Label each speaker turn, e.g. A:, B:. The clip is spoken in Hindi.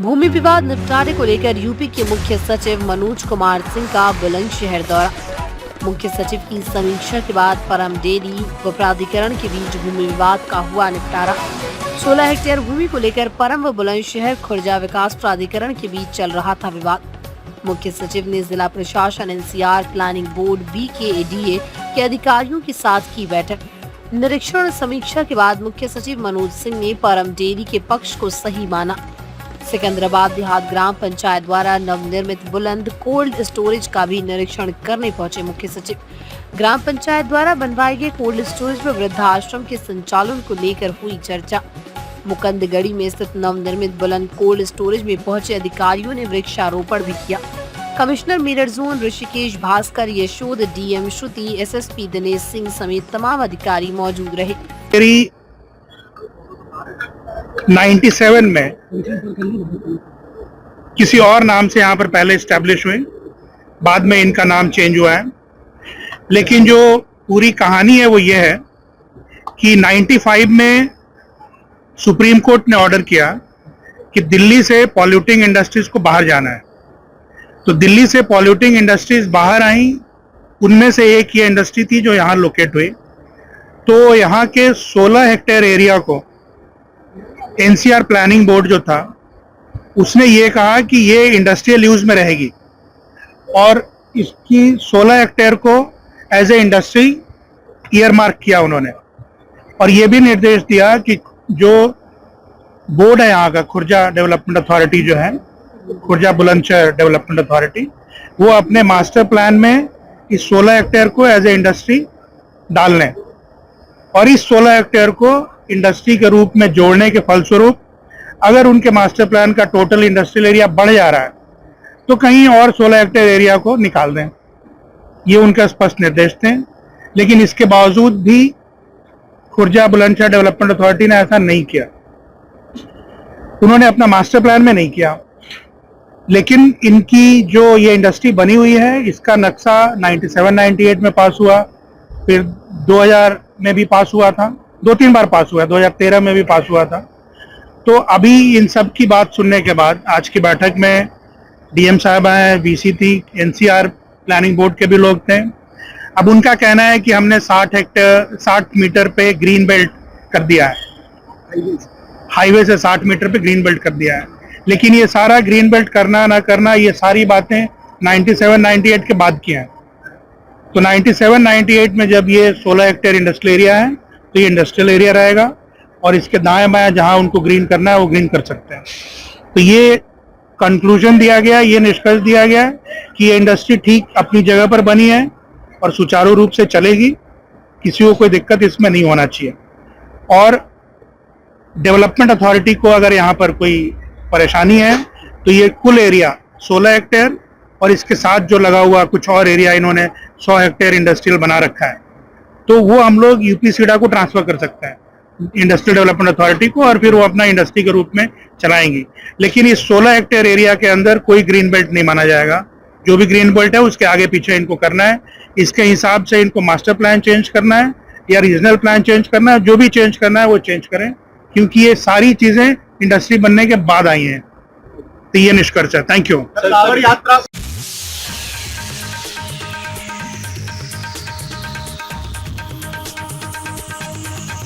A: भूमि विवाद निपटारे को लेकर यूपी के मुख्य सचिव मनोज कुमार सिंह का बुलंदशहर दौरा। मुख्य सचिव की समीक्षा के बाद परम डेरी व प्राधिकरण के बीच भूमि विवाद का हुआ निपटारा। 16 हेक्टेयर भूमि को लेकर परम व बुलंदशहर खुर्जा विकास प्राधिकरण के बीच चल रहा था विवाद। मुख्य सचिव ने जिला प्रशासन, एनसीआर, प्लानिंग बोर्ड, BKADA के अधिकारियों के साथ की बैठक। निरीक्षण समीक्षा के बाद मुख्य सचिव मनोज सिंह ने परम डेरी के पक्ष को सही माना। सिकंदराबाद देहात ग्राम पंचायत द्वारा नवनिर्मित बुलंद कोल्ड स्टोरेज का भी निरीक्षण करने पहुंचे मुख्य सचिव। ग्राम पंचायत द्वारा बनवाए गए कोल्ड स्टोरेज में वृद्धाश्रम के संचालन को लेकर हुई चर्चा। मुकंदगढ़ी में स्थित नवनिर्मित बुलंद कोल्ड स्टोरेज में पहुंचे अधिकारियों ने वृक्षारोपण भी किया। Commissioner Meerut zone Rishikesh Bhaskar, Yashod, DM Shruti, SSP Dinesh Singh समेत तमाम अधिकारी मौजूद रहे।
B: 97 में किसी और नाम से यहाँ पर पहले एस्टेब्लिश हुए, बाद में इनका नाम चेंज हुआ है। लेकिन जो पूरी कहानी है वो ये है कि 95 में सुप्रीम कोर्ट ने ऑर्डर किया कि दिल्ली से पॉल्यूटिंग इंडस्ट्रीज को बाहर जाना है। तो दिल्ली से पॉल्यूटिंग इंडस्ट्रीज बाहर आई, उनमें से एक ये इंडस्ट्री थी जो यहाँ लोकेट हुई। तो यहाँ के 16 हेक्टेयर एरिया को NCR प्लानिंग बोर्ड जो था उसने ये कहा कि ये इंडस्ट्रियल यूज में रहेगी और इसकी 16 हेक्टेयर को as a industry earmark किया उन्होंने। और ये भी निर्देश दिया कि जो बोर्ड है यहाँ का, खुर्जा डेवलपमेंट अथॉरिटी जो है, खुर्जा बुलंदशहर डेवलपमेंट अथॉरिटी, वो अपने मास्टर प्लान में इस 16 हेक्टेयर को एज ए इंडस्ट्री डाल लें और इस 16 हेक्टेयर को इंडस्ट्री के रूप में जोड़ने के फलस्वरूप अगर उनके मास्टर प्लान का टोटल इंडस्ट्रियल एरिया बढ़ जा रहा है तो कहीं और 16 हेक्टेयर एरिया को निकाल दें। ये उनका स्पष्ट निर्देश थे। लेकिन इसके बावजूद भी खुर्जा बुलंदशहर डेवलपमेंट अथॉरिटी ने ऐसा नहीं किया। उन्होंने अपना मास्टर प्लान में नहीं किया। लेकिन इनकी जो ये इंडस्ट्री बनी हुई है, इसका नक्शा 97-98 में पास हुआ, फिर 2000 में भी पास हुआ था, 2-3 बार पास हुआ, 2013 में भी पास हुआ था। तो अभी इन सब की बात सुनने के बाद आज की बैठक में DM साहब आए, VC थी, NCR प्लानिंग बोर्ड के भी लोग थे। अब उनका कहना है कि हमने 60 मीटर पे ग्रीन बेल्ट कर दिया है, हाईवे से 60 मीटर पे ग्रीन बेल्ट कर दिया है। लेकिन ये सारा ग्रीन बेल्ट करना ना करना, ये सारी बातें 97-98 के बाद की हैं। तो 97-98 में जब ये 16 हेक्टेयर इंडस्ट्रियल एरिया है तो ये इंडस्ट्रियल एरिया रहेगा और इसके दाएं बाएं जहां उनको ग्रीन करना है वो ग्रीन कर सकते हैं। तो ये कंक्लूजन दिया गया, ये निष्कर्ष दिया गया कि ये इंडस्ट्री ठीक अपनी जगह पर बनी है और सुचारू रूप से चलेगी, किसी को कोई दिक्कत इसमें नहीं होना चाहिए। और डेवलपमेंट अथॉरिटी को अगर यहाँ पर कोई परेशानी है तो ये कुल एरिया 16 हेक्टेयर और इसके साथ जो लगा हुआ कुछ और एरिया इन्होंने 100 हेक्टेयर इंडस्ट्रियल बना रखा है, तो वो हम लोग UP-SIDA को ट्रांसफर कर सकते हैं, इंडस्ट्रियल डेवलपमेंट अथॉरिटी को, और फिर वो अपना इंडस्ट्री के रूप में चलाएंगी। लेकिन इस 16 हेक्टेयर एरिया के अंदर कोई ग्रीन बेल्ट नहीं माना जाएगा। जो भी ग्रीन बेल्ट है उसके आगे पीछे इनको करना है, इसके हिसाब से इनको मास्टर प्लान चेंज करना है या रीजनल प्लान चेंज करना है। जो भी चेंज करना है वो चेंज करें, क्योंकि ये सारी चीजें इंडस्ट्री बनने के बाद आई हैं। तो ये निष्कर्ष है। Thank you.